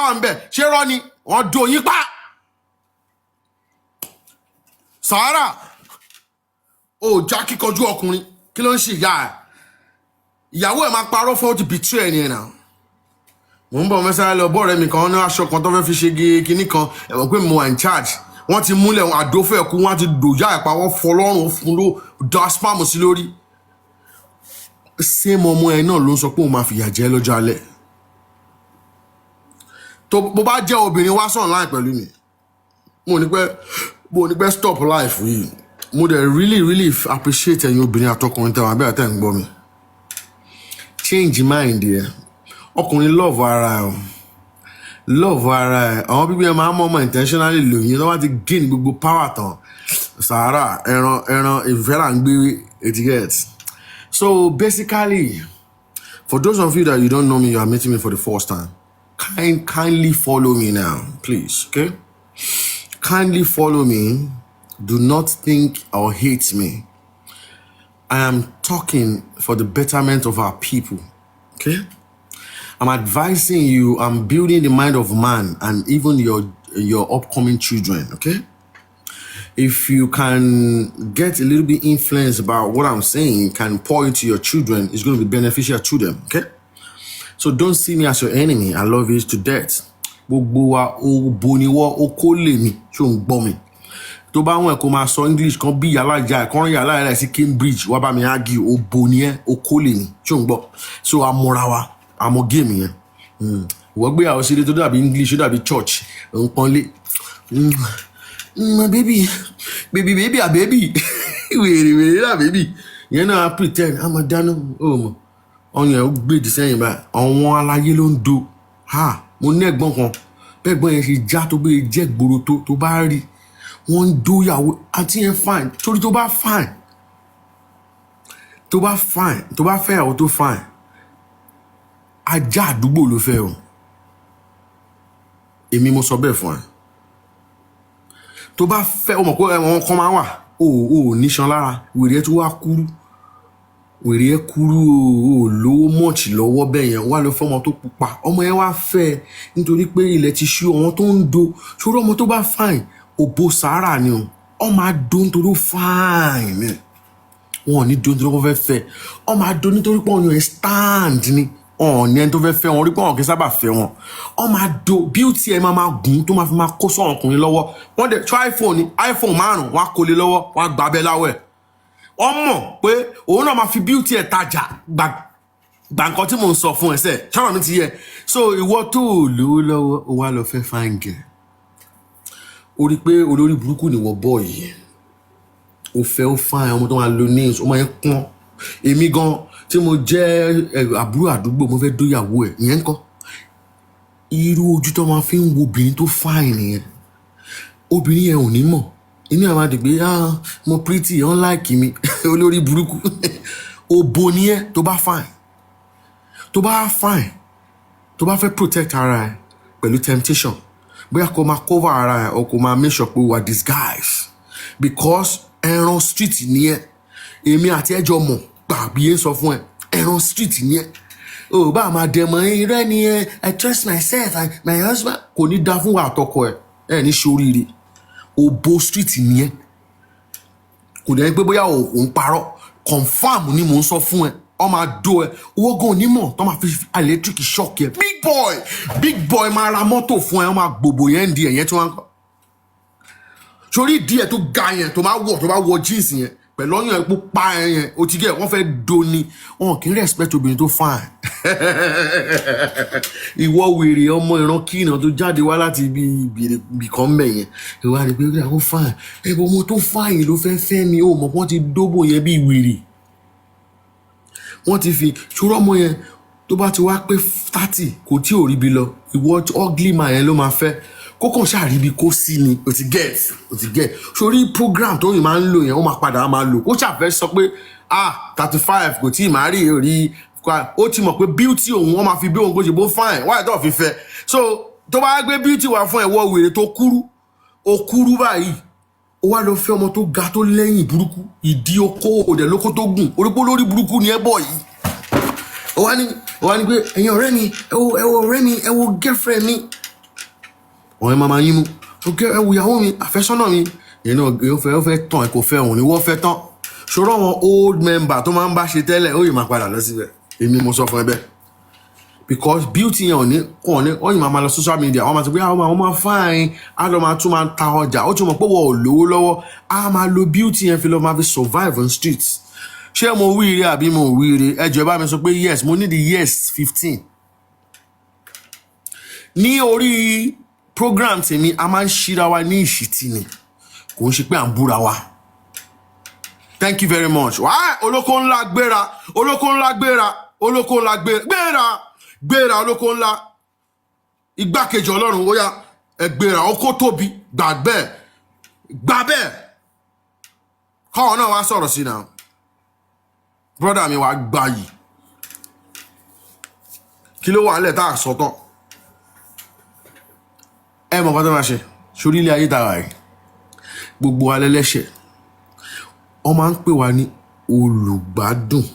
wà ńbẹ̀ ṣé rọ́ ni wọ́n do yín pa Sahara ó já kíkanjú ọkùnrin kí ló ń ṣe ìyàwó ẹ̀ máa parọ́ fún ó ti betray ẹni ẹ̀ náà mo ń bọ̀ mẹ́sàá lọ bọ́ọ̀rẹ́ mi kan ní aṣọ kan tó fẹ́ fi ṣe kinní kan ẹ̀wọ̀n pé mo wà in charge wọ́n ti múlẹ̀ àdófẹ́ ẹ̀kú wọ́n ti dòjá ẹ̀pá wọ́n fọlọ́run fún ló dá spam sí lórí ṣé mo ọmọ ẹ̀ náà ló ń sọ pé òun máa fìyà jẹ lọ́jọ́ alẹ́ tó bó bá jẹ́ obìnrin wá sọ̀rọ̀ láì pẹ̀lú mi mo ní pẹ́ stop life yìí mo dẹ̀ really appreciate ẹ̀yin obìnrin àtọkùnrin tẹ̀wọ̀n abẹ́ àtẹ̀ ń gbọ́ mi change mind yẹn ọkùnrin love ara ẹ̀ àwọn bíbí ẹ̀ máa ń mọ̀ intentionally lòyìn tó bá ti gain gbogbo power tán Sahara ẹran ìfẹ́ là ń gbé etiquette. So basically for those of you that you don't know me, you are meeting me for the first time, kindly follow me now, please, okay? Kindly follow me. Do not think or hate me. I am talking for the betterment of our people, okay? I'm advising you, I'm building the mind of man and even your upcoming children, okay? If you can get a little bit influence about what I'm saying, can pour into your children, it's going to be beneficial to them, okay? So don't see me as your enemy. I love you to death. Gbogbo wa o boniwo o ko le mi so n gbọ́ mi. Tó bá wọn kó máa sọ English kan bí yàrá ìjà kan yàrá ẹ̀ sí Cambridge wá bá mi argue o boni e o ko le mi so n gbọ́. So amora wa amo game yẹn. Wo gbé àwọn sílé tó dàbí English ó dàbí church n pọ́nlé. My baby a baby. Wèrè la baby. Yẹn náà pretend I'm a dano mo. On yẹn ó gbé di sẹ́yìn bá àwọn aláyé ló ń do. Ha mo ní ẹ̀gbọ́n kan bẹ́gbọ́n yẹn ṣe já tó bẹ́ẹ̀ jẹ́ gbòòrò tó bá rí wọ́n ń dóyàwó àti yẹn fine torí tó bá fine tó bá fẹ́ ìyàwó tó fine ajá àdúgbò ló fẹ́ o èmi mo sọ bẹ́ẹ̀ fún ẹ tó bá fẹ́ o mọ̀ pé ẹ̀wọ̀n kan máa wà o níṣan lára wèrè ẹ tó wá kúrú wèrè ẹ kúrú o lówó mọ̀ọ̀chì lọ́wọ́ bẹ́ẹ̀ yẹn wà lọ fọ́mọ tó pupa ọmọ yẹn wá fẹ́ nítorí pé ilẹ̀ ti ṣú ọmọ tó ń do ṣòro ọmọ tó bá fine òbó Sahara ni o ọmọ adó nítorí fine ni wọn ò ní do nítorí wọ́n fẹ́ ọmọ adó nítorí pé ọ̀nà ẹ̀ stand ni ọ̀nà ẹni tó fẹ́ wọn rí pé wọn kì í sábà fẹ́ wọn ọmọ adó beauty ẹ̀ máa gùn tó máa fi máa kó sọ ọkùnrin lọ́wọ́ wọ́n dẹ̀ tó iPhone 5 wọ́n á kó lé lọ́wọ́ wọ́n á gbàbẹ́ láwẹ̀ wọ́n mọ̀ pé òun náà máa fi beauty ẹ̀ tajà gbà nǹkan tí mò ń sọ fún ẹsẹ̀ ṣọ́nà mi ti yẹ so ìwọ tó lówó lọ́wọ́ ó wá lọ fẹ́ fine girl ó rí pé olórí burúkú ni wọ́n bọ̀ yìí ó fẹ́ ó fine ọmọ tó máa lo nails ó máa ń pọ́n èmi gan tí mo jẹ́ àbúrò àdúgbò mo fẹ́ dóyàwó ẹ̀ ìyẹn ńkọ́ irú ojú tó máa fi ń wo obìnrin tó fine nìyẹn obìnrin yẹn ò ní mọ̀ inú àwọn àdìgbé mo pretty unlike mi olórí burúkú òbò ni ẹ tó bá fine tó bá fẹ́ protect ara ẹ pẹ̀lú temptation bóyá kó máa cover ara ẹ or kó máa make sure pé wà disguise because ẹran street ni ẹ èmi àti ẹjọ́ mọ̀ gbàgbé sọ fún ẹ ẹran street ni ẹ o bá máa dẹmọ irẹ́ ni ẹ I trust myself and my husband kò ní dá fún wa àtọkọ ẹ ní ṣoríire òbò street ni ẹ kò dẹ̀ pé bóyá òun parọ́ confam ni mò ń sọ fún ẹ ọmọ àdó ẹ owó gan onímọ̀ tó máa fi electric shock ẹ big boy máa ra mọ́tò fún ẹ ọmọ àgbòbò yẹn ń di ẹ̀yẹn tí wọ́n ń kọ́ sórí díẹ̀ tó ga yẹn tó bá wọ jeans yẹn pẹ̀lú ọyàn ẹ̀ pupa yẹn o ti gẹ̀ wọ́n fẹ́ doni wọn kì í respect obìnrin tó fine ìwọ wèrè ọmọ ìran kíìnà tó jáde wá láti ibi kan mẹ́ yẹn ìwà rẹ̀ pé ó fine ẹ̀bùn ọmọ tó fine ló fẹ́ mi ó mọ̀ wọ́n ti dóbò yẹn bí wèrè wọ́n ti fi ṣòro ọmọ yẹn tó bá ti wá pé 30 kò tí ò rí bi lọ ìwọ ugly man yẹn ló máa fẹ́ kókàn ṣàríbi kó sí ni o ti get sórí program tó yìí máa ń lò yẹn ó máa padà máa lò kó ṣàfẹ́ sọ pé 35 kò tí ì máa rí ó ti mọ̀ pé beauty òun wọ́n máa fi bí òun kó ṣe bó fine wáyé tó fi fẹ́ so tó bá gbé beauty wá fún ẹ̀wọ́ wèrè tó kúrú báyìí ó wá lọ fẹ́ ọmọ tó ga tó lẹ́yìn burúkú ìdí okó òdẹ̀ lókó tó gùn orípó lórí burúkú ni ẹ bọ̀ yìí ó wá ní pé ẹ̀yin ọ̀rẹ́ mi ẹ wo girlfriend mi ọ̀rẹ́ máa yín mú ọ̀gẹ́ ẹ̀wù ìyàwó mi àfẹ́sọ́nà mi yẹn náà ó fẹ́ tán ẹ kò fẹ́ òun ni wọ́n fẹ́ tán ṣòro àwọn old member tó máa ń bá ṣe tẹ́lẹ̀ ó yìí máa padà lọ síbẹ̀ èmi mo sọ fún ẹ bẹ́ẹ̀ because beauty yẹn ò ní ó yìí máa lọ social media wọ́n máa sọ pé àwọn máa fine á lọ máa tún máa ta ọjà ó tún mọ̀ pé wọ́n ò lówó lọ́wọ́ á máa lo beauty yẹn fi lọ máa fi survive on streets ṣé mo wíire àbí mo wíire ẹ jọ̀ọ́ bá mi sọ pé yes mo need the yes 15 ní orí program tèmi a máa ń ṣíra wa ní ìṣítí ni kò ń ṣe pé à ń búra wa thank you very much wàá olóko ńlá gbéra olóko ńlá gbéra olóko ńlá gbéra olóko ńlá igbákejì ọlọ́run ó yá ẹ gbéra ọkọ tóbi gbà bẹ́ẹ̀ káwọn náà wá sọ̀rọ̀ sí náà brọ́dà mi wàá gbà yìí kí ló wà nílẹ̀ tá a sọ tán ẹ mọ̀ nǹkan tó máa ṣe sórí ilé ayé tààrà rẹ̀ gbogbo alẹ́lẹ́ṣẹ̀ wọ́n máa ń pè wá ní olùgbádùn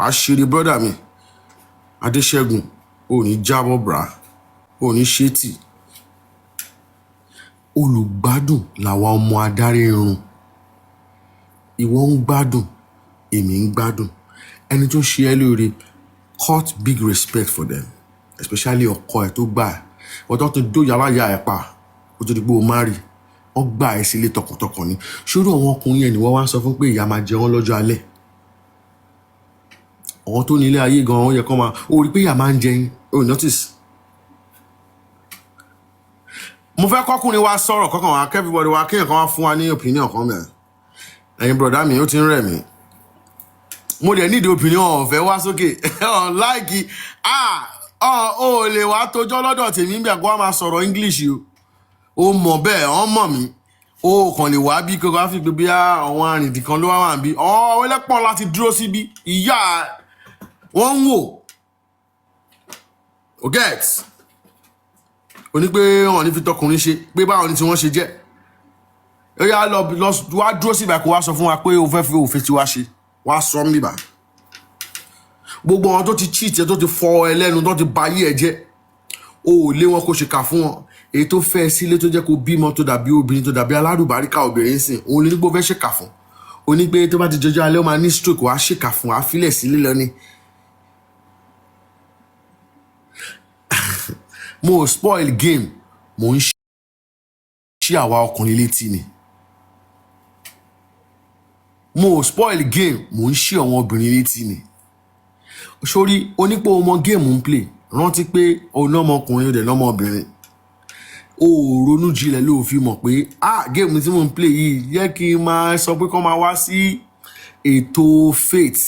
àṣírí brọ́dà mi Adéṣẹ́gun ò ní jábọ́ bra ò ní ṣétì olùgbádùn làwa ọmọ adarí irun ìwọ ń gbádùn èmi ń gbádùn ẹni tó ṣe ẹ́ lóore cut big respect for them especially ọkọ ẹ̀ tó gbà ẹ́ ọ̀tọ̀ tó dó yàrá ya ẹ̀ pa ó tó di pé o má rí wọ́n gbà ẹ́ sílé tọkàntọkàn ni ṣòro àwọn ọkùnrin yẹn ni wọ́n wá sọ fún pé ìyá máa jẹ wọ́n lọ́jọ́ alẹ́ àwọn tó ní ilé ayé gan-an ó yẹ kó máa ó rí pé ìyá máa ń jẹyìn ó notice. mo fẹ́ kọ́kùnrin wa sọ̀rọ̀ kọ́kàn wa everybody wa kéèyàn kan wá fún wa ní opinion kan mẹ́rin ẹ̀yin brọ̀dá mi ó ti ń rẹ̀ mí mo dẹ̀ nídìí opinion ọ̀fẹ́ wá sókè láìkí ó lè wá tójọ́ lọ́dọ̀ tèmi ń bẹ̀ kó wá máa sọ̀rọ̀ English o mọ̀ bẹ́ẹ̀ ọ́n mọ̀ mí o kàn lè wá bí kókó á fi gbé bí àwọn arìndì kan ló wá wà bí ẹlẹ́pọ̀ láti dúró síbi ìyá wọ́n ń wò o get o ní pé wọ́n ní fi tọkùnrin ṣe pé báwọn ní tí wọ́n ṣe jẹ́ ó yá lọ wá dúró síbà kó wá sọ fún wa pé o fẹ́ fi òfin tí wá ṣe wá sọ mí bá gbogbo àwọn tó ti cheat ẹ tó ti fọ ẹlẹ́nu tó ti bayé ẹ jẹ́ o ò lé wọn kó ṣe kà fún wọn èyí tó fẹ́ sílé tó jẹ́ kó bímọ tó dàbí obìnrin tó dàbí alárùbáríkà obìnrin sìn òun ní gbogbo fẹ́ ṣèkà fún o ní pé tó bá ti jọjọ́ alẹ́ ó máa ní stroke wàá ṣèkà fún wàá filẹ̀ sílé lọ ni. mo spoil game mo ń ṣí àwa ọkùnrin létí ni mo spoil game mo ń ṣí àwọn obìnrin létí ni sórí onípò ọmọ géèmù ń play rántí pé ọlọ́mọkùnrin rẹ̀ lọ́mọbìnrin o ronú jinlẹ̀ ló fi mọ̀ pé géèmù tí mò ń play yìí yẹ kí n máa sọ pé kán máa wá sí ètò faith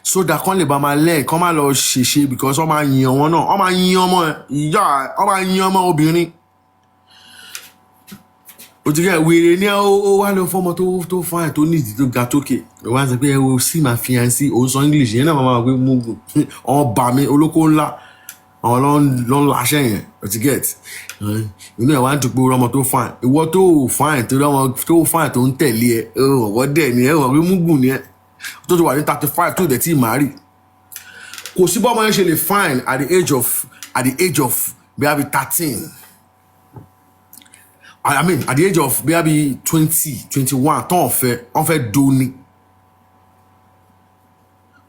sódà kán lè bá máa lẹ́ẹ̀ kán máa lọ ṣèṣe because wọ́n máa yin ọmọ náà wọ́n máa yin ọmọ ìyá wọ́n máa yin ọmọ obìnrin òtítọ́ ìwèrè ní ó wá lọ fọ́mọ tó fáìn tó nídìí tó ga tókè ó wá sọ pé ẹ wo sí máa fi hàn sí òun sọ English yẹn náà máa wà pé mugu ọ̀n bà mí olóko ńlá àwọn ló ń láṣẹ yẹn òtítọ́ inú ẹ̀ wá ń dùpọ̀ ọmọ tó fáìn ìwọ tó fáìn tó fáìn tó ń tẹ̀lé ẹ ọ̀wọ́ dẹ̀ ni ẹ wọ̀ pé mugu ni ẹ tó ti wà ní 35 tó dẹ̀ tí ì máa rí kò sí bọ́ọ̀mọ yẹn ṣe lè fáìn at the age of bí 13. I mean, at the age of maybe 20, 21, wọ́n fẹ́ doni.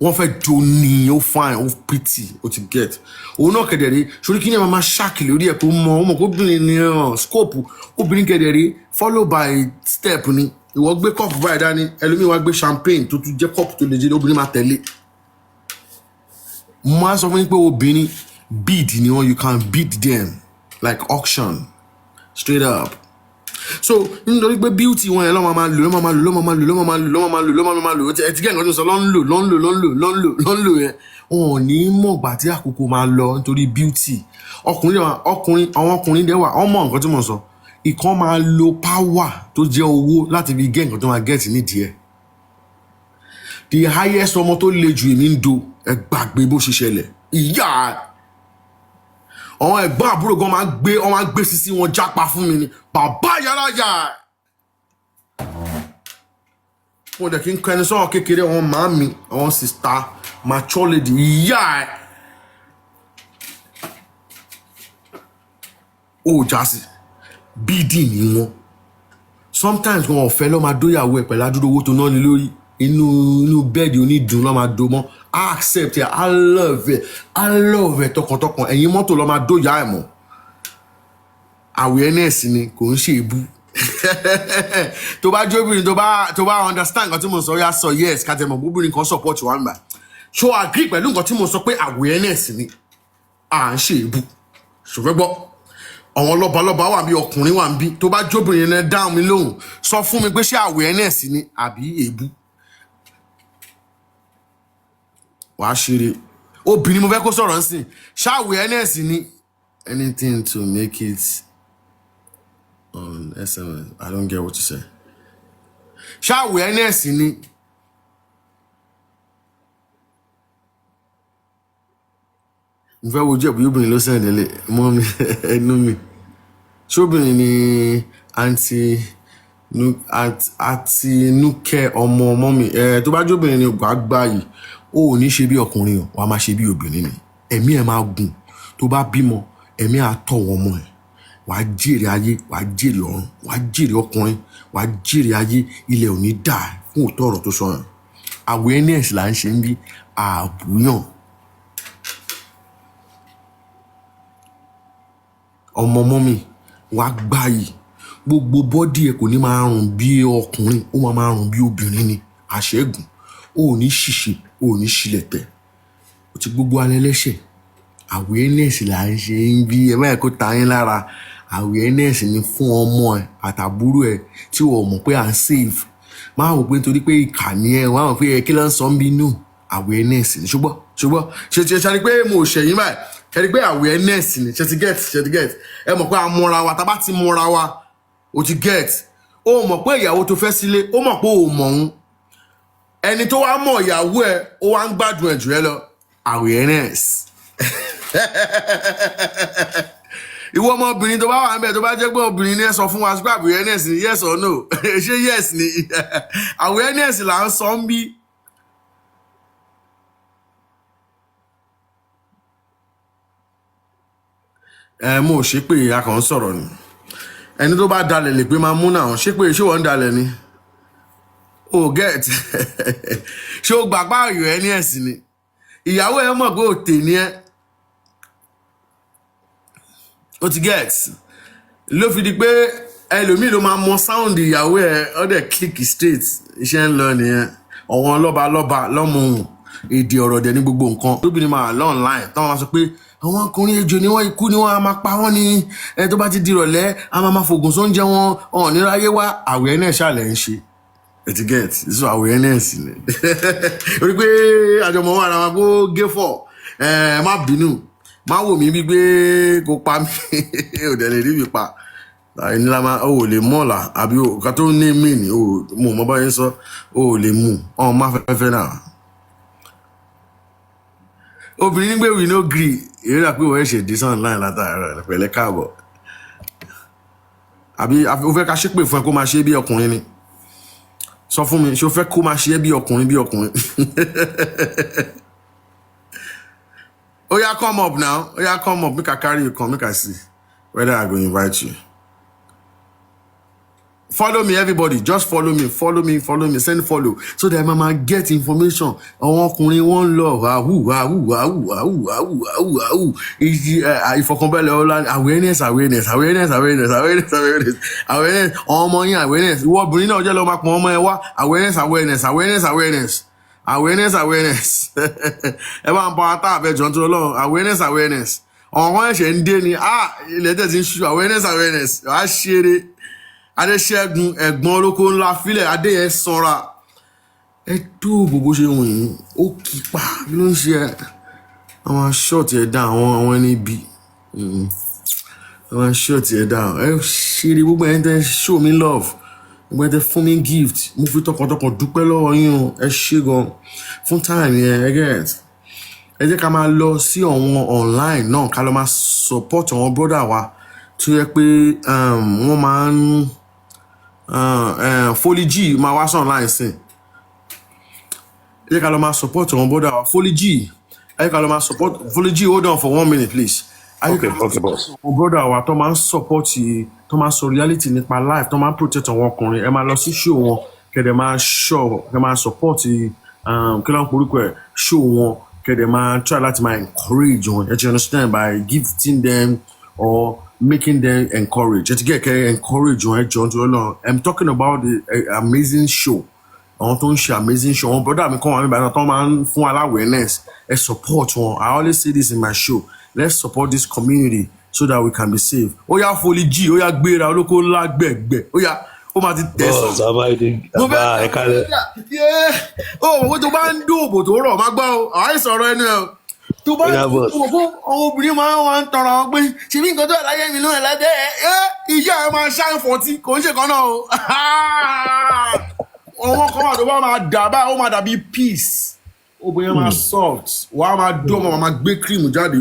Wọ́n fẹ́ doni, ó fine, ó pretty, ó ti get. Òun náà kẹ̀dẹ̀rẹ́, sórí kí ni ẹ máa ṣáàkì lórí ẹ̀ kó mọ̀ kó obìnrin ní scope, obìnrin kẹ̀dẹ̀rẹ́ follow by step ni. Ìwọ gbé cup báyìí dání, ẹlòmíì wá gbé champagne tó tún jẹ́ cup tó lè jẹ́ obìnrin máa tẹ̀lé. Mo máa sọ fún yín pé obìnrin bid ni wọ́n, you can bid them like auction, straight up. So nítorí pé beauty wọn yẹn lọ́mọ máa lò ẹ ti gẹ́ nǹkan tó sọ lọ́nlò yẹn wọn ò ní mọ̀ gbà tí àkókò máa lọ nítorí beauty àwọn ọkùnrin dẹ̀ wà wọ́n mọ̀ nǹkan tí mo sọ ìkan máa lo power tó jẹ́ owó láti fi gẹ́ nǹkan tó máa get nídìí ẹ̀ the highest ọmọ tó le jù èmi ń do ẹ gbàgbé bó ṣe ṣẹlẹ̀ ìyá àwọn ẹ̀gbọ́n àbúrò gan máa gbé sisi wọn jápa fún mi ni bàbá yàrá yà wọn dẹ̀ kí n kẹni sọ́wọ́n kékeré àwọn màámi àwọn sista mature lady ìyá ẹ̀ ó já sí bídì ni wọn sometimes wọn ò fẹ́ lọ́ máa dóyàwó ẹ̀ pẹ̀lú àdúró owó tó ná ni lórí inú bẹ́ẹ̀dì onídùn lọ́ máa do mọ́ accept ẹ̀ I love ẹ̀ tọkàntọkàn ẹ̀yin mọ́tò lọ́ máa dóyà ẹ̀ mọ́ awareness ni kò ń ṣe èébú tó bá jóbìnrin tó bá understand nǹkan tí mo sọ yá sọ yes ká tẹ̀ mọ̀ bóbìnrin kan support wa nígbà ṣó agree pẹ̀lú nǹkan tí mo sọ pé awareness ni à ń ṣe èébú ṣòfẹ́ gbọ́ àwọn lọ́balọ́ba wà bí ọkùnrin wà bí tó bá jóbìnrin yẹn dáhùn mi lóhùn sọ fún mi pé ṣé awareness ni àbí èébú wàá ṣeré obìnrin mo fẹ́ kó sọ̀rọ̀ nsìn ṣé awareness ni anything to make it on SMS I don't get what you say ṣé awareness ni mo fẹ́ wojú ẹ̀bùn obìnrin ló sẹ́yìn délé mọ́ mi ẹnu mi ṣóbìnrin ni àti núkẹ́ ọmọ mi tó bá jóbìnrin ni gbàgbà yìí ó ò ní ṣe bí ọkùnrin o wàá máa ṣe bí obìnrin ni ẹ̀mí ẹ̀ máa gùn tó bá bímọ ẹ̀mí àtọ̀ wọn mọ́ ẹ̀ wàá jèrè ayé wàá jèrè ọ̀run wàá jèrè ọkùnrin wàá jèrè ayé ilẹ̀ ò ní dà fún òótọ́ ọ̀rọ̀ tó sọ yẹn awareness là ń ṣe ń bí àbúyàn ọmọ mi wàá gbáyì gbogbo bọ́dì ẹ̀ kò ní máa rùn bí ọkùnrin ó máa rùn bí obìnrin ni àṣẹ́gun ó ní ṣìṣe ó ní ṣílẹ̀tẹ̀ ó ti gbogbo alẹ́ lẹ́sẹ̀ awareness là ń ṣe ń bí ẹ báyìí kó ta yín lára awareness ni fún ọmọ ẹ àtàbúrò ẹ tí wọ́n mọ̀ pé à ń save máa wò pé nítorí pé ìkànnì ẹ wọ́n á mọ̀ pé ẹ kí ló ń sọ ń bínú awareness ni ṣùgbọ́n ṣe ni pé mo ṣẹ̀yìn báyìí ṣe ni pé awareness ni ṣe ti get ẹ mọ̀ pé a mọra wa tá bá ti mọra wa o ti get ó mọ̀ pé ìyàwó tó fẹ́ sílé ó mọ̀ pé ò mọ̀ òun ẹni tó wá mọ̀ ìyàwó ẹ ó wá ń gbádùn ẹ̀ jù ẹ lọ awareness ìwọ ọmọbìnrin tó bá wà níbẹ̀ tó bá jẹ́ pé obìnrin ni ẹ sọ fún wa sí pé awareness ni yes or no ṣé yes ni awareness là ń sọ ń bí. Mo ṣe pé a kàn ń sọ̀rọ̀ ni ẹni tó bá dalẹ̀ lè pé máa mú náà ṣé pé ṣé wọ́n ń dalẹ̀ ni get ṣé o gbàgbá ayò ẹni ẹ̀sìn ni ìyàwó ẹ mọ̀ pé òtè ni ẹ o ti get ló fi di pé ẹlòmíì ló máa mọ sound ìyàwó ẹ ọdẹ click straight iṣẹ́ ń lọ nìyẹn ọ̀wọ́n lọ́ba lọ́mọ ohun èdè ọ̀rọ̀ dẹ̀ ní gbogbo nǹkan lóbìnrin máa lọ online táwọn máa sọ pé àwọn ọkùnrin ejò ni wọ́n ikú ni wọ́n á máa pa wọ́n ní ẹ tó bá ti di ìrọ̀lẹ́ a máa fògùn sóúnjẹ wọn ọ̀hún níráyé wá awareness ṣàlẹ̀ ń ṣe eti get so awareness ni orí pé àjọmọ̀ wà ara wa kó gé fọ̀ má bínú má wò mí bí pé kó pa mí ò dẹ̀ lè rí mi pa ẹni la máa ò lè mọ̀ọ́là àbí ká tó ní mí ni mo mọ báyìí sọ ò lè mú ọ̀hún má fẹ́fẹ́ náà obìnrin nígbè we no gree ìrírà pé wọ́n ṣe dí sàn láì látàárọ̀ pẹ̀lẹ́ káàbọ̀ àbí ó fẹ́ ká ṣépè fún ẹ kó máa ṣe bí ọkùnrin ni sọ fún mi ṣé o fẹ́ kó máa ṣe bí ọkùnrin ó yá come up now ó yá come up make I carry you come make I see whether I go invite you. Follow me, everybody. Just follow me. Send follow so that mama get information. Àwọn ọkùnrin wọn lọ ìfọkànbalẹ̀ ọlá awareness. Ọmọ yín awareness. Ìwọ obìnrin náà jẹ́ lọ máa pọn ọmọ ẹ wá awareness. Ẹ bá ń pa ata àbẹ̀jọ́ tó lọ́wọ́ awareness. Ọ̀wọ́n ẹ̀ṣẹ̀ ń dé ni ilẹ̀ tẹ̀ ti ń ṣú awareness. Wàá ṣeré. Adéṣẹ́gun ẹ̀gbọ́n olóko ńlá fílẹ̀ adé yẹn sanra ẹ tó bó ṣe wù yín ó kí pa kí ló ń ṣe ẹ àwọn ṣọ́ọ̀tì ẹ̀ dá àwọn ẹni bí àwọn ṣọ́ọ̀tì ẹ̀ dá ẹ ṣeré gbogbo ẹni tẹ́ show me love gbogbo ẹni tẹ́ fún mi gift mo fi tọkàntọkàn dúpẹ́ lọ́wọ́ yín o ẹ ṣé gan fún time yẹn ẹ jẹ́ ká máa lọ sí àwọn online náà ká lọ máa support àwọn brother wa tó yẹ pé wọ́n máa ń Folly G máa wá sọ̀rọ̀ láì sìn ẹ jẹ́ ká lọ máa support àwọn brother wa Folly G ẹ jẹ́ ká lọ máa support Folly G hold on for 1 minute please. Okay, boss. Àwọn brother wa tó máa ń support tó máa sọ reality nípa life tó máa protect àwọn ọkùnrin ẹ máa lọ sí show wọn kẹ̀dẹ̀ máa show kẹ̀ máa support kí ló ń porúkọ ẹ̀ show wọn kẹ̀dẹ̀ máa try láti máa encourage wọn ẹ ti understand by gifting them or making them encourage ẹ ti get kẹ́ encourage wọn ẹ jọ nítorí Ọlọ́run I'm talking about the amazing show àwọn tó ń ṣe amazing show àwọn brother mi kọ́ wọn nígbà náà tó máa ń fún awareness ẹ support wọn I always say this in my show let's support this community so that we can be safe ó yá foli jí ó yá gbéra olóko ńlá gbẹ̀gbẹ̀ ó yá ó máa ti tẹ̀sán. mo fẹ́ owó tó bá ń dóòbò tó rọ̀ máa gbọ́ ọ àìsọ̀rọ̀ ẹnu ẹ̀ tó bá ń dóòbò fún àwọn obìnrin máa ń tọrọ wọn pé ṣe bí nǹkan tó láyé mi náà lábẹ́ ìyá ẹ máa ṣáà fọ́tí kò ń ṣe kan náà o ọwọ́ kan wà tó bá máa dà báyìí ó máa dàbí peace obìnrin máa soft wàá máa dó ọmọ máa gbé cream jáde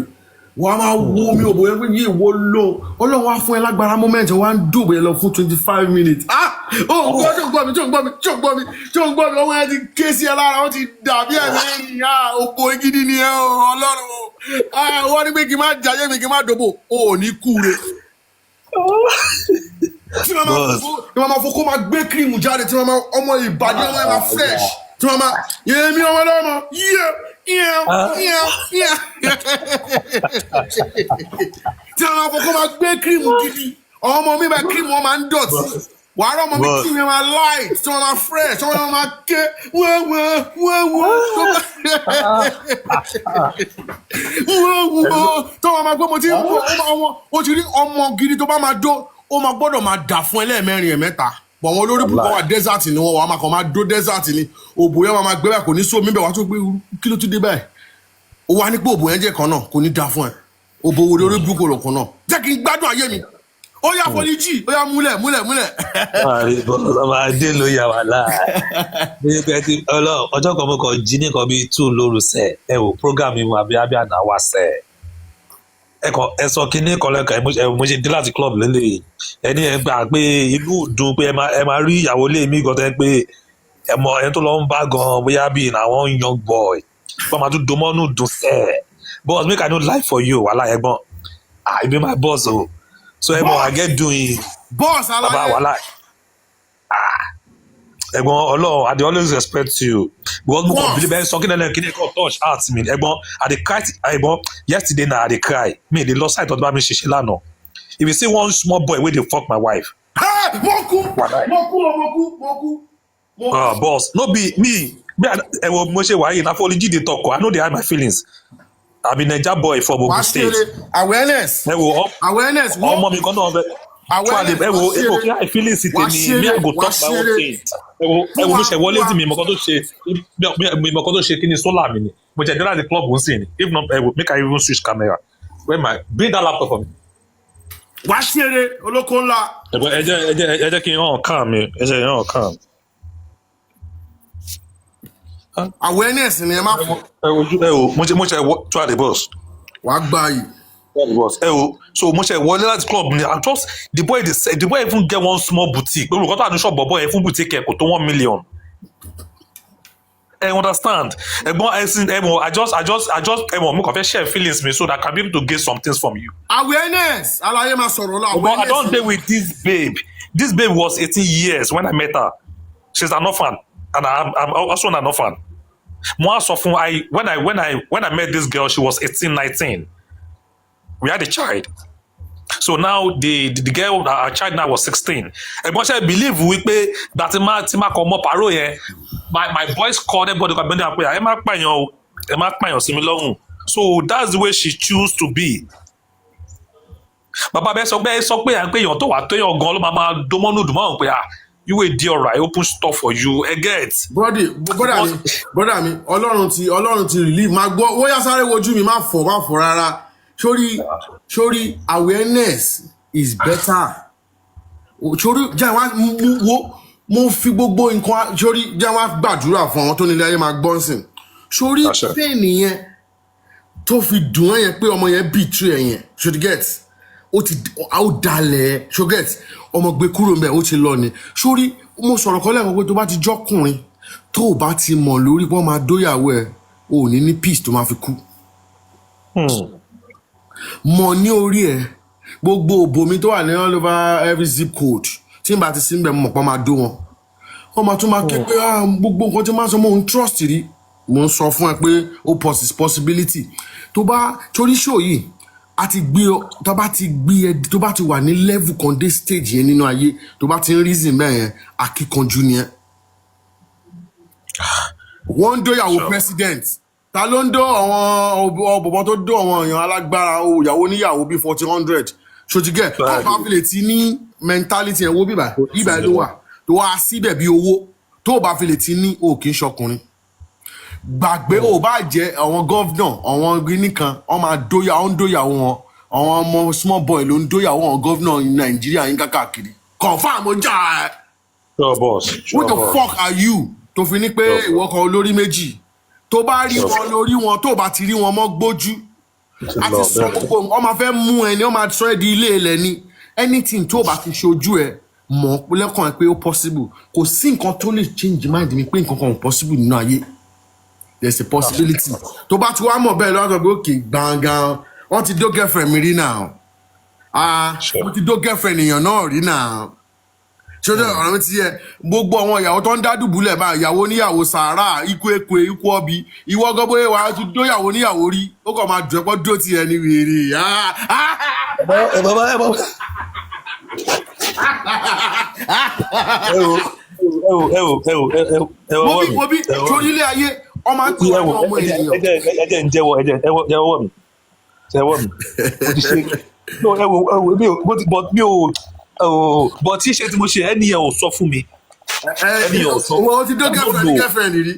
wàá máa wo omi òbò yẹn pé yìí wo lò Ọlọ́run wá fún ẹ lágbára moment wàá ń dòbò yẹn lọ fún 25 minutes tó ń gbọ́ mi ọmọ yẹn ti ké sí ẹ lára ó ti dàbí ẹ̀ lẹ́yìn òpó gidi ni ẹ Ọlọ́run wọ́n ní pé kí n má jayé mi kí n má dòbò ò ní kúre tí wọ́n máa fọ́ kó máa gbé cream jáde tí wọ́n máa ọmọ ìbàdí ọmọ ẹ̀ máa fresh tí wọ́n máa yẹmi ọmọ lọ́mọ tí wọ́n máa fọ́ kó máa gbé cream gidi ọmọ mi bá cream wọn máa ń dọ̀tí wàá rọ ọmọ mi cream yẹn máa light tí wọ́n máa fresh tí wọ́n máa ké wọ́wọ́ tí wọ́n máa gbé mo ti ń bọ̀ ọmọ o ti rí ọmọ gidi tó bá máa dó ó máa gbọ́dọ̀ máa dà fún ẹlẹ́ẹ̀mẹ́rin ẹ̀mẹ́ta bọ̀ wọn olórí púpọ̀ wà desert ni wọn wà máa kàn máa dó desert ni òbò yẹn máa gbé báyìí kò ní sómi bẹ́ẹ̀ wá tó gbé kí ló tún dé báyìí ó wá ní pé òbò yẹn jẹ́ kan náà kò ní dà fún ẹ òbò wo lórí púpọ̀ lọ kan náà jẹ́ kí n gbádùn ayé mi ó yá fọlí jì ó yá múlẹ̀. ọmọ adé ló yà wá láà ọjọ́ kan mo kàn jí nìkan bíi 2 lóru sẹ́ẹ̀ ẹ wò program mi àbí àná wá sẹ́ẹ̀ ẹ sọ kínní kan lẹ́kọ̀ọ́ mo ṣe dé láti club lélẹ̀ ẹni ẹ gbà pé inú dùn pé ẹ máa rí ìyàwó lé mi gan tẹ́ pé ẹni tó lọ ń bá gan bóyá bíi àwọn young boy wọ́n máa tún domọ́nù dùn sẹ́ẹ̀ boss make I no lie for you wàhálà ẹ̀gbọ́n you be my boss o so ẹ̀gbọ́n I get doing boss bàbá wàhálà ẹ̀gbọ́n Ọlọ́run I dey always respect you because mo kàn believe sọ kí ni kò touch heart mi ẹ̀gbọ́n I dey cry ẹ̀gbọ́n yesterday na I dey cry me dey lost sight ọdún bá mi ṣiṣẹ́ lánàá if you see one small boy wey dey fuck my wife. mo kú. Boss no be me ẹ̀wọ̀n mo ṣe wáyé na fọlí jíde tọkọ I no dey hide my feelings I be Naija boy from Ogun State. awareness ọmọ mi kan náà bẹ ẹwọ kí I feelings tèmi mi I go talk my own thing ẹwọ mi ṣe wọlé tí mi mọ̀kọ́ tó ṣe kí ni sólà mi ni mo jẹ́ dẹ́rẹ́ àti club ń sìn ni if not make I even switch camera bring that laptop for me. wá ṣeré olóko ńlá. ẹ jẹ́ kí n hàn kàn mi ẹ jẹ́ hàn kàn. awareness ni ẹ má fọ. mo ṣe try the boss. wàá gbá yìí. So mo ṣe wọlé láti club ni I just the boy even get one small boutique pé olùkọ́ tó àdúgbò ṣọ̀bọ̀ bọ́ ẹ fún boutique ẹ̀ kò tó 1 million. I understand ẹ̀gbọ́n I just mo kàn fẹ́ share feelings mi so that I can be able to get some things from you. awareness alaye ma sọ̀rọ̀ la awareness. I don dey with this babe was 18 years when I met her she's an orphan and I'm also an orphan. Mo á sọ fún when I met this girl she was 18-19. We had a child. So now the girl, our child now was 16. Ẹ̀gbọ́n ṣe believe wípé that ti ma kọ ọmọ pàrọ̀ yẹn my boys called everybody kan bẹ́ẹ̀ pé ẹ má pààyàn sí mi lọ́rùn. So that's the way she choose to be. Bàbá bẹ́ẹ̀ sọ pé à ń pè èèyàn tó wà tó èèyàn gan ló máa dómọ́nù dùmọ́ pé you wey dey alright open store for you ẹ get. brother mi ọlọ́run ti relieve máa gbọ́ wọ́n yá sáré wojú mi má fọ̀ rárá. Sorry, awareness is better. Sorry, jẹ́ wá mo fi gbogbo nǹkan sorry jẹ́ wá gbàdúrà fún àwọn tó nílé ayé máa gbọ́n sìn. Sorry pain yẹn tó fi dùn yẹn pé ọmọ yẹn betray yẹn should get ó dalẹ̀ should get ọmọ gbé kúrò ńbẹ̀ ó ti lọ ni. Sorry mo sọ̀rọ̀ kan lẹ́ẹ̀kan pé tó bá ti jọ́kùnrin tó o bá ti mọ̀ lórí pé wọ́n máa dóyàwó ẹ̀ o ò ní peace tó máa fi kú. Mọ̀ ní orí ẹ̀ gbogbo òbòmí tó wà ní all over every zip code tí n bá ti sí ń bẹ̀ mọ̀ pọ́n máa dó wọn wọ́n máa tún máa ké pé gbogbo nǹkan tí máa sọ mọ́ òun trust rí mo ń sọ fún ẹ pé ó possibility tó bá torí show yìí a ti gbé tó bá ti gbé ẹ tó bá ti wà ní level kan dé stage yẹn nínú ayé tó bá ti ń reason bẹ́ẹ̀ yẹn akíkanjú ni ẹ. wọ́n ń dóyàwó president ta ló ń dó àwọn ọ̀bọ̀bọ̀ tó dó àwọn èèyàn alágbára ìyàwó níyàwó bíi 400 ṣòtìgẹ́ ọba fi lè ti ní mentality ẹ̀ wo bíbà ló wà tó wá síbẹ̀ bí owó tó bá fi lè ti ní òkè ṣọkùnrin gbàgbé ò bá jẹ́ àwọn gọ́vnà àwọn gíní kan wọ́n máa dóyàwó wọn àwọn ọmọ small boy ló ń dóyàwó àwọn gọ́vnà nàìjíríà yín káàkiri confam ó jà ẹ́. Sure boss. What the fuck are you tó fi ní pé ìwọ kan olórí méjì tó bá rí wọn lórí wọn tó bá ti rí wọn mọ́ gbójú àti sọ gbogbo wọ́n máa fẹ́ mú ẹni wọ́n máa sọ ẹ́ di ilé ilẹ̀ ni anything tó bá ti ṣojú ẹ mọ̀ lẹ́kàn ẹ pé ó possible kò sí nǹkan tó lè change mind mi pé nǹkan kan ò possible nínú ayé there's a possibility tó bá ti wá mọ̀ bẹ́ẹ̀ lọ́wọ́ pé òkè gbàngàn wọ́n ti dó girlfriend mi rí náà wọ́n ti dó girlfriend èèyàn náà rí náà ṣọdọ ọ̀rọ̀ mi ti yẹ gbogbo àwọn ìyàwó tó ń dá dùbúlẹ̀ bá ìyàwó níyàwó sàárà ikú èkó ikú ọbí ìwọ gọbó ẹwà á tún dóyàwó níyàwó rí ó kàn máa dùn ẹpọ dó tiẹ̀ ní wèrè. mo bí torí ilé ayé ọmọ àti ọmọ ènìyàn. ẹjẹ ń jẹ́wọ́ mi mo ti ṣe mi ò but tí ṣe tí mo ṣe ẹni yẹn ò sọ fún mi. ẹni yẹn ò sọ. wọ́n ti dó girlfriend rí.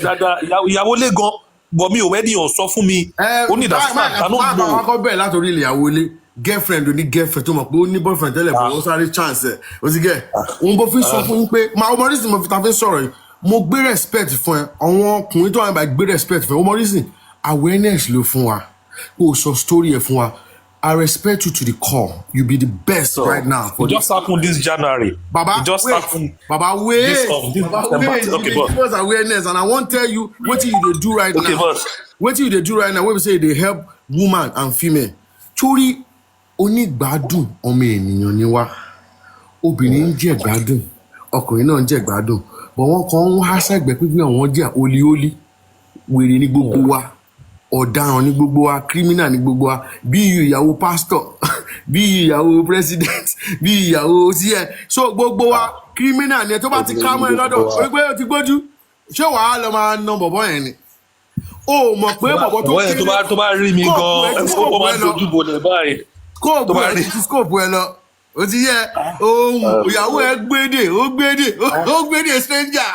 dada ìyàwó lé gan but mi ò ẹni yẹn ò sọ fún mi. ó ní ìdásílẹ̀ àtànú máa kọ́ bẹ́ẹ̀ látòrí ilé ìyàwó lé girlfriend ò ní girlfriend tó mọ̀ pé ó ní boyfriend tẹ́lẹ̀ bọ̀ ó sáré chance ẹ̀ ó ti gẹ̀. òun bó fi sọ fún yín pé ọmọ reason mo fi ta fi sọ̀rọ̀ yìí mo gbé respect fún ẹ àwọn ọkùnrin tó wà nígbà gbé respect fún ẹ ọmọ reason awareness ló fún wa kó o sọ story ẹ fún wa. I respect you to the core. You be the best right now. For just happened this January. Baba, just wait. Baba, wait. Baba, wait. Okay, give us awareness, and I want to tell you what you dey do right now. Boss. What you dey do right now? When we say they help woman and female. Torí onígbádùn ọmọ ènìyàn ni wá. Obìnrin ń jẹ gbádùn, ọkùnrin náà ń jẹ gbádùn. But wọ́n kàn ń há sẹ́gbẹ̀ẹ́ pípín àwọn jẹ́ olíolí. Wèrè ní gbogbo wa. Ọ̀daràn ní gbogbo wa, criminal ní gbogbo wa, bí ìyàwó pastor, bí ìyàwó president, bí ìyàwó cn. So gbogbo wa criminal ni ẹ tó bá ti ká mọ́ ẹ lọ́dọ̀ pé ó ti gbójú ṣé wàá lọ máa ná bọ̀bọ̀ yẹn ni. O mọ̀ pé bọ̀bọ̀ tó kéré tó bá rí mi gan ó máa ń dojú bolẹ̀ báyìí. Kóòbù ẹ̀ ti scope ẹ lọ. O ti yẹ ohun ìyàwó ẹ gbédè ó gbédè stranger.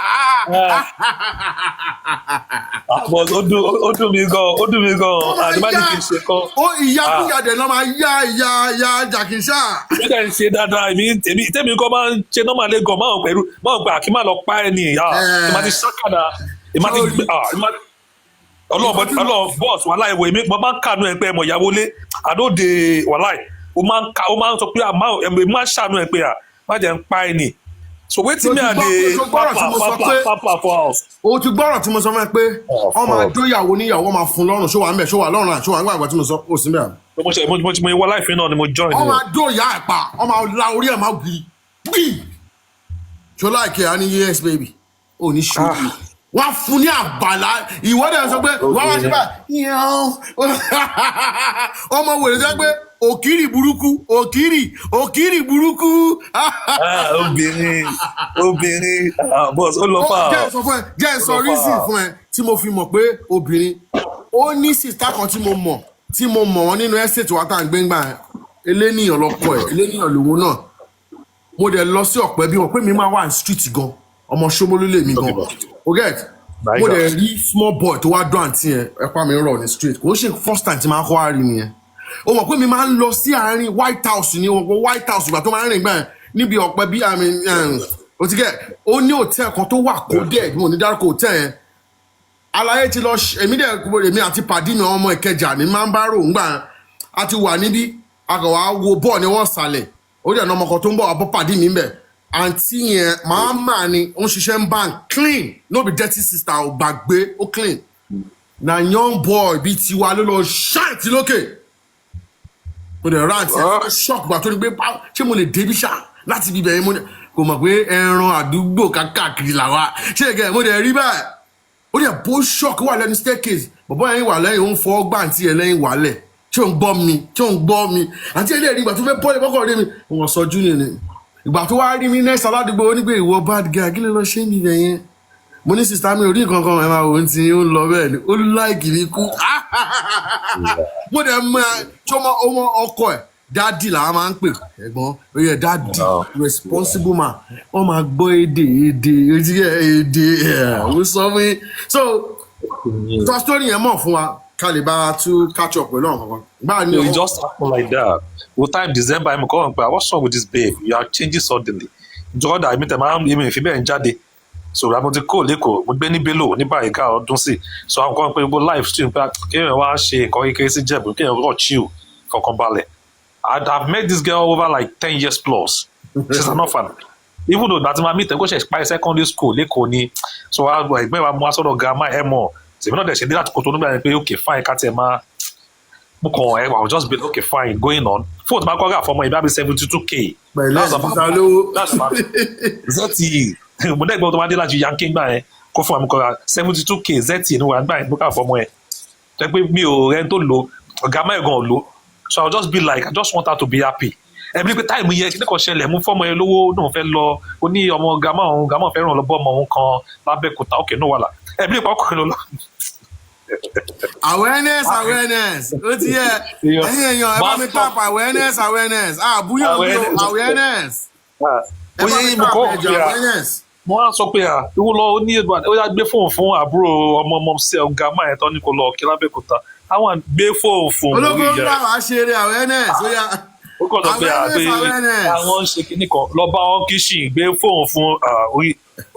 ó dùn mí gan àdìbàdì kì í ṣe kan. ó ìyá dẹ̀ lọ́ máa yá jàkíṣà. ó dẹ̀ ń ṣe dáadáa tèmi kan máa ń ṣe normal gan máa ń pẹ́ kí n má lọ pa ẹ̀ ní ìyá ìmá ti ṣàkàdà ìmá ti gbé ọlọ́ọ̀ bọ́ọ̀sì wàhálà ìwé mi máa ń kànú ẹ̀ pé ẹ̀mọ̀ ìyàwó lé àdóde wàhálà ó máa ń sọ pé èmi máa ń ṣàánú ẹ̀ pé má jẹ́ ń pa ẹ̀ ní. So wetin me and the papa for house. O ti gbọ́rọ̀ tí mo sọ fún ẹ pé ọmọ àdóyàwó níyàwó máa fún lọ́rùn ṣó wà ń bẹ̀ ṣó wà lọ́rùn àti ṣó wà ń gbàgbọ́ tí mo sọ ó sì ń bẹ̀. mo wọ láìpẹ́ náà ni mo join. ọmọ àdóyà ẹ̀ pa ọmọ la orí ẹ̀ máa gbì ṣó láìkẹ́ á ní yes baby ò ní ṣó wọ́n fún ní àbàlá ìwọ́dẹ̀ sọ pé wọ́n wá sí báyìí ọmọ wèrè sọ pé òkìrì burúkú. obìnrin boss ó lọ fà. jẹ́ sọ reason fún ẹ tí mo fi mọ̀ pé obìnrin ó ní sista kan tí mo mọ̀ wọ́n nínú estate wa tá à ń gbé ńgbà eléníyàn lọ́kọ ẹ̀ eléníyàn lòun náà mo dẹ̀ lọ sí ọ̀pẹ bí wọn pé mi máa wà ní street gan ọmọ Ṣómólú lè mi gan o get mo dẹ̀ rí small boy tó wá dún àǹtí yẹn ẹ̀pá mi rọ̀ ní street kò ń ṣe first time tí máa kọ́ àárín nìyẹn o mọ̀ pé mi máa ń lọ sí àárín White House ní White House ìgbà tó máa ń rìn gbà yẹn níbi ọ̀pẹ bí o ti gẹ̀ ó ní hòtẹ́ẹ̀lì kan tó wà coded mo ní dárúkọ hòtẹ́ẹ̀lì yẹn aláyé ti lọ èmi àti pàdé mi ọmọ Ìkẹjà ní máa ń bá rò ńgbà a ti wà níbí akọ̀wá wo bọ́ọ̀ ni wọ́n sàlẹ̀ ó dẹ̀ ní ọmọ kan tó ń bọ̀ abọ́ pàdé mi ń bẹ̀ àǹtí yẹn màmá ni ó ń ṣiṣẹ́ ń bank clean no be dirty sister ò gbàgbé ó clean na young boy bíi tiwa ló lọ ṣáàtì lókè mo dẹ̀ rántí ẹ̀ shock gbà tó ní pé ṣé mo lè débi ṣá láti bíbẹ̀ yẹn mo ní kò mọ̀ pé ẹran àdúgbò káàkiri làwa ṣé ẹ̀gẹ́ mo dẹ̀ rí báyìí ó dẹ̀ bó shock wà lẹ́nu staircase bọ̀bọ́ yẹn wà lẹ́yìn ó ń fọ́ gbàǹtì ẹ̀ lẹ́yìn wàlẹ̀ tí ò ń gbọ́ mi àti ẹlẹ́ rí ìgbà tó fẹ́ bọ́ọ̀lì kọ́kọ́ rí mi wọ́n sọjú ni ìgbà tó wá rí mi next aládùúgbò ó ní pé ìwọ bad guy kí ló lọ ṣe mí bẹ̀ yẹn mo ní sista mi ò rí nǹkan kan ẹ̀ máa wò ó ti ó ń lọ bẹ́ẹ̀ ni ó láìkì mi kú mo dẹ̀ mọ ọmọ ọkọ ẹ̀ dádì làwọn máa ń pè ẹ̀gbọ́n ó yẹ dádì responsible man wọ́n máa gbọ́ èdè ó sọ fún yín so tó story yẹn mọ̀ fún wa ká lè bá tún catch up pẹ̀lú àwọn kankan. You just happen like that. With time December, I'm calling, what's wrong with this babe? You are changing suddenly. Jordan, I mean, if you been jáde. So I'm going to call Leko, mo gbé ní Bello, ní Bàrígà ọdún sí. So I'm going to pay live stream, kéèyàn wá ṣe nǹkan kékeré sí Jẹ̀bú, kéèyàn rọ̀ chill fọkàn balẹ̀. I've met this girl over like 10 years plus. She's an orphan. Even though that my meet, go she expire secondary school, Leko ni. So I was like, maybe I'm sort of grandma emo. So you know that she did that to Kotonou, and okay, fine, Katema. I'll just be okay, fine, going on. Fourth, my car for my baby 72K. That's about Zeti. But then go to my dealer, Yanking by Kofam 72K, Zeti, no, and buy book out for me. Take me or rental low, Gamma go low. So I'll just be like, I just want her to be happy. Every time we hear the shell, move for my low, no fellow, only among Gamma Ferro, Lobom, Labekuta, okay, no, wala. Every awareness ó ti yẹ ẹ̀yin èèyàn ẹ bá mi tap awareness búyọ̀ awareness ẹ bá mi tap ẹ̀jọ̀ awareness. mo á sọ pé ìwọ lọ ó ní ó yá gbé fóònù fún àbúrò ọmọ sí ọgá máa ẹ̀tọ́ ní kò lọ kí lábẹ́kúta àwọn gbé fóònù fún ológun ńlá wàá ṣeré awareness ó yá ó kọ́ lọ pé àwọn ń ṣe kíní kan lọ bá wọn kíṣìn gbé fóònù fún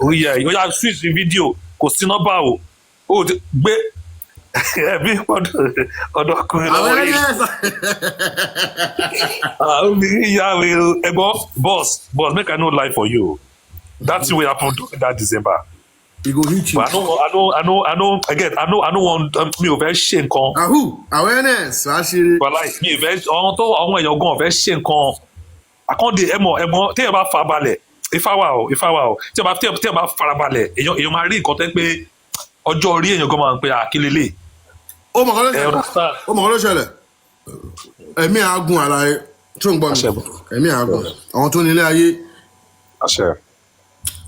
orí ẹ̀ ó yá switch fídíò kò sí nọ́mbà o ó gbé ẹbí ọ̀dọ̀ ọkùnrin lọ́wọ́ yìí obìnrin ìyá rẹ ẹ̀gbọ́n boss make I no lie for you that thing wey happen that December. e go hit you. But I know again I know want mi ò fẹ́ ṣe nǹkan. awareness àṣírí. but like mi ò fẹ́ àwọn èèyàn gan ò fẹ́ ṣe nǹkan àkàndé ẹ̀gbọ́n téèyàn bá fara balẹ̀ ifá wà o téèyàn bá fara balẹ̀ èèyàn máa rí nǹkan tẹ́ pé ọjọ́ orí èèyàn gan máa ń pe àkílélẹ̀. ó mọ̀ kọ́ ló ṣẹlẹ̀ ẹ̀mí àágùn àlàyé tó ń gbọ́ mi ẹ̀mí àágùn àwọn tó nílé ayé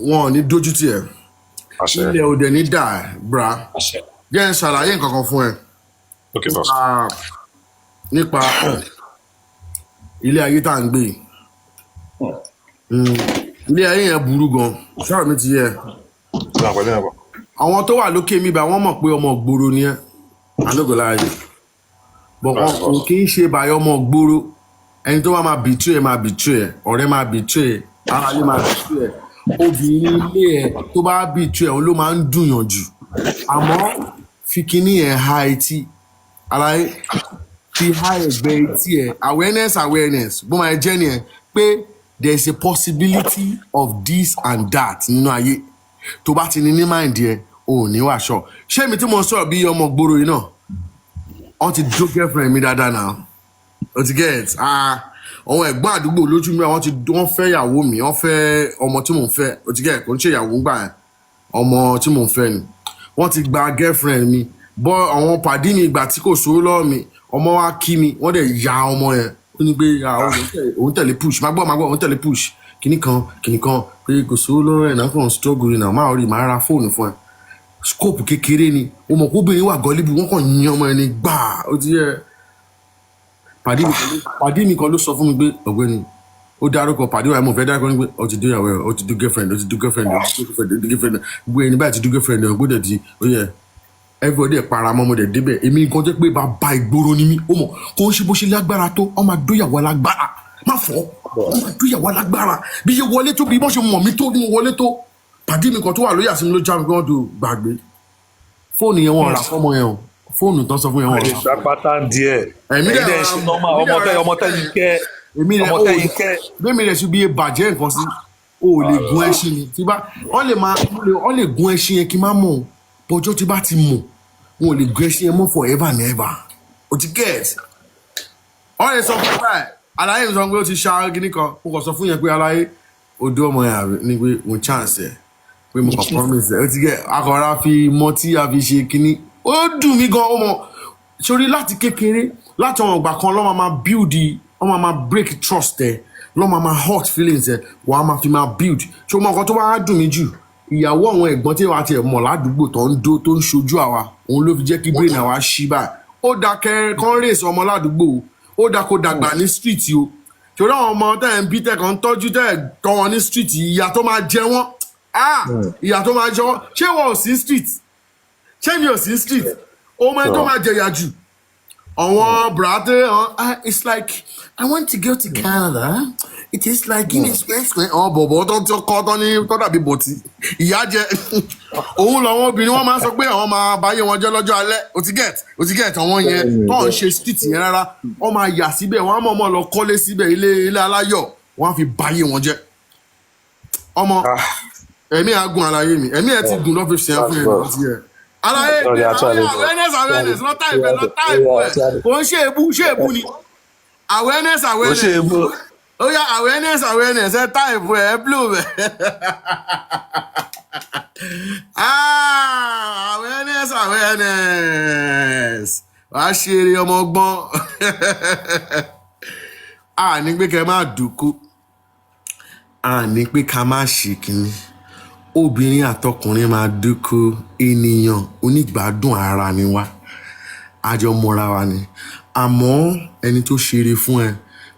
wọn ò ní dójú tì ẹ́ ilẹ̀ òdẹ̀ ní dà bra jẹ́ ń ṣàlàyé nǹkan kan fún ẹ nípa ilé ayé tá à ń gbé ilé ayé yẹn burú gan ṣáà mi ti yẹ àwọn tó wà lókè mi bá wọn mọ̀ pé ọmọ gbòòrò ni ẹ́ alógòláyè bọ̀ wọn kò kí ń ṣe báyọ̀ ọmọ gbòòrò ẹni tó máa bìtú ẹ̀ ọ̀rẹ́ máa bìtú ẹ̀ aráalé máa bìtú ẹ̀ obìnrin ilé ẹ̀ tó bá bìtú ẹ̀ òun ló máa ń dùnyàn jù àmọ́ fi kíní ẹ̀ ha etí aláyé fi ha ẹ̀gbẹ́ etí ẹ̀ awareness bó máa jẹ́ nìyẹn pé there is a possibility of this and that nínú ayé tó bá ti ní mind ẹ ò ní wà ṣọ ṣé mi tí mo sọ̀rọ̀ bí ọmọ gbòòrò yìí náà wọ́n ti dó girlfriend mi dáadáa náà o ti get àwọn ẹ̀gbọ́n àdúgbò lójú mi wọ́n fẹ́ ìyàwó mi wọ́n fẹ́ ọmọ tí mò ń fẹ́ o ti get kò ń ṣe ìyàwó gbà ẹ̀ ọmọ tí mò ń fẹ́ ni wọ́n ti gba girlfriend mi bọ́ àwọn pàdé mi ìgbà tí kò sówó lọ́wọ́ mi ọmọ wa kí mi wọ́n dẹ̀ ya ọmọ yẹn ó ní pé òun tẹ̀lé push má gbọ́ òun tẹ̀lé push kìnnì kan pé kò sówó lọ́wọ́ ẹ̀ náà kàn struggle náà máa rí màá ra fóònù fún ẹ scope kékeré ni o mọ̀ kóbìnrin wà gọ́líbù wọ́n kàn yan ọmọ ẹni gbà ó ti yẹ pàdé mi kan ló sọ fún mi pé ọ̀gbẹ́ni ó dárúkọ pàdé wa mo fẹ́ dárúkọ ní pé ó ti dó ìyàwó ẹ̀ ó ti dó girlfriend gbogbo ẹni báyìí ti dó girlfriend ẹ̀ gbọ́dọ̀ di ó yẹ everybody ẹ̀ paramọ́ mo dẹ̀ débẹ̀ èmi nǹkan tó pé bàbá ìgboro ni mí ó mọ̀ kó ń ṣe bó ṣe lágbára tó ó máa dó ìyàwó alágbára má fọ́ ó máa dó ìyàwó alágbára bí iye wọlé tó bí bọ́n ṣe mọ̀ mí tó bí mo wọlé tó pàdé mi kan tó wà lóyè àti mi ló já mi kí wọ́n tó gbàgbé fóònù yẹn wọ́n rà fọ́mọ yẹn o fóònù tán sọ fún yẹn wọ́n rà. ìṣàpátá díẹ̀ ẹ̀mí dẹ̀ ṣe nọ́mà ọmọ tẹ́yìn kẹ́ bẹ́ẹ̀mi rẹ̀ ṣe bí bàjẹ́ nǹkan sí o ò lè gun ẹṣin ni tí bá wọ́n lè gun ẹṣin yẹn kí n má mọ̀ bọ́jọ́ tí bá ti mọ̀ wọn ò lè gun ẹṣin yẹn mọ́ forever and ever o ti get ọ̀rẹ́ sọ fún ẹ̀ aláyé mi sọ pé ó ti ṣá gíní kan mo kàn sọ fún yẹn pé aláyé odò ọmọ yẹn àbí ní pé mo chance ẹ̀ pé mo kàn promise ẹ̀ ó ti gẹ̀ akọ̀rọ̀ fi mọ tí a fi ṣe kíní ó dùn mí gan ọmọ sórí láti kékeré láti ọmọ ìgbà kan lọ́mọ máa build ọmọ máa break trust ẹ̀ lọ́mọ máa hurt feelings ẹ̀ wà á máa fi máa build ṣé o mọ nǹkan tó bá dùn mí jù ìyàwó àwọn ẹ̀gbọ́n tí wàá tiẹ̀ mọ̀ ládùúgbò tó ń dó tó ń ṣojú àwa òun ló fi jẹ́ kí brain àwa ṣí báyìí ó da kán rèé ọmọ ládùúgbò ó da kó dàgbà ní street o ṣòro àwọn ọmọ tẹ́ ẹ̀ ń bí tẹ́ kàn ń tọ́jú tẹ́ ẹ̀ tọ́ wọn ní street ìyà tó máa jẹ wọ́n ìyà tó máa jẹ wọ́n ṣé wọn ò sí street ṣé mi ò sí street ọmọ ẹ tó máa jẹyà jù àwọn brother it's like I want to go to Canada it is like Guinness Western bọ̀bọ̀ tó kọ́ tán ní tó dàbí bọ̀tì ìyá jẹ òun làwọn obìnrin wọn máa ń sọ pé àwọn máa báyé wọn jẹ́ lọ́jọ́ alẹ́ o ti get àwọn yẹn tó ń ṣe street yẹn rárá wọ́n máa yà síbẹ̀ wọ́n á mọ̀ lọ kọ́lé síbẹ̀ ilé aláyọ̀ wọ́n á fi báyé wọn jẹ́ ọmọ ẹ̀mí àgùn àlàyé mi ẹ̀mí ẹ̀ ti gùn lọ́fíì ṣe é fún ẹ̀ lọ́tí ẹ̀ àlàyé awareness lọ́tà ìfẹ́ ẹ̀ kò ń ṣe èbú ni awareness ó yá awareness ẹ táìpù ẹ blue bẹ awareness wàá ṣeré ọmọ ọgbọ́n a ní pé kẹ́ máa dùkú a ní pé ká má ṣe kínní obìnrin àtọkùnrin máa dúkú ènìyàn onígbádùn ara ni wá àjọ mọ́ra wa ni àmọ́ ẹni tó ṣeré fún ẹ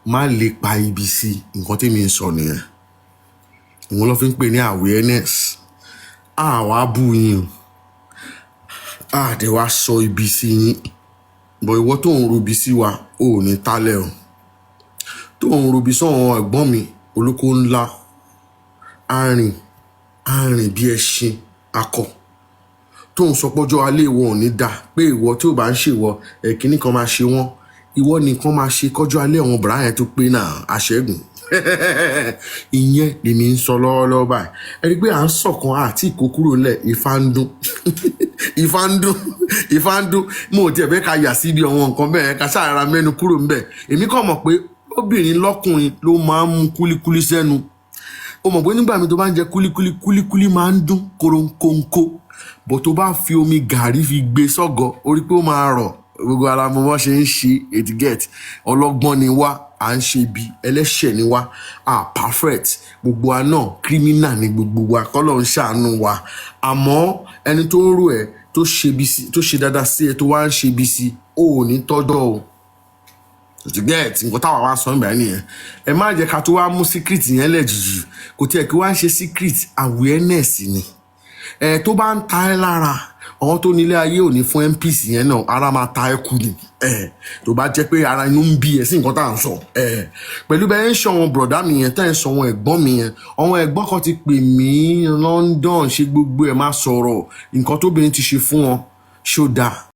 má lè pa ibi sí nǹkan tí mi ń sọ nìyẹn òun ló fi ń pè ní awareness àwa bú yín àdé wa sọ ibi sí yín bọ̀ ìwọ tó ń robi sí wa ò ní tálẹ̀ o tó ń robi sọ́wọ́n ẹ̀gbọ́n mi olóko ńlá arìn bí ẹṣin akọ tó ń sọ pọ́jọ́ alẹ́ ìwọ ò ní dá pé ìwọ tí ò bá ń ṣèwọ ẹ̀kíní kan máa ṣe wọ́n ìwọ nìkan máa ṣe kọjọ́ alẹ́ àwọn bàrá yẹn tó pé náà àṣẹ́gun ìyẹn lèmi ń sọ lọ́wọ́lọ́wọ́ báyìí ẹni pé à ń sọ̀kan àti ìkó kúrò ńlẹ̀ ìfà ń dún mo ò tiẹ̀ fẹ́ ká yà síbi àwọn nǹkan bẹ́ẹ̀ ká ṣàrara mẹ́nu kúrò ńbẹ̀ èmi kàn mọ̀ pé obìnrin lọ́kùnrin ló máa ń mú kúlíkúlí sẹ́nu o mọ̀ pé nígbà mi tó bá ń jẹ kúlíkúlí máa ń dún koronkóńkó bó tó bá fi omi gàrí fi gbé sọ́gọ̀ orí pé ó máa rọ̀ gbogbo ara mo bọ́ ṣe ń ṣe etiquette ọlọ́gbọ́n ni wá à ń ṣe bí ẹlẹ́ṣẹ̀ ni wá perfect gbogbo wa náà criminal ni gbogbo wa kọ́lọ́ ń ṣàánú wa àmọ́ ẹni tó ń rò ẹ́ tó ṣe dáadáa sí ẹ tó wá ń ṣe bí sí ò ní tọ́jọ́ o etiquette nǹkan táwa wá sọ nígbà nìyẹn ẹ má jẹ́ ká tó wá mú secret yẹn lẹ́jìjì kò tiẹ̀ kí wá ń ṣe secret awareness ni tó bá ń ta ẹ́ lára àwọn tó nílé ayé ò ní fún MPs yẹn náà ara máa ta ẹ́ kú ni tó bá jẹ́ pé ara inú ń bí ẹ sí nǹkan tá à ń sọ pẹ̀lú bẹ́ẹ̀ ń ṣe àwọn bùrọ̀dá mi yẹn tẹ́ ẹ̀ sọ àwọn ẹ̀gbọ́n mi yẹn àwọn ẹ̀gbọ́n kan ti pè mí London ṣe gbogbo ẹ̀ má sọ̀rọ̀ nǹkan tóbìnrin ti ṣe fún wọn ṣó dáa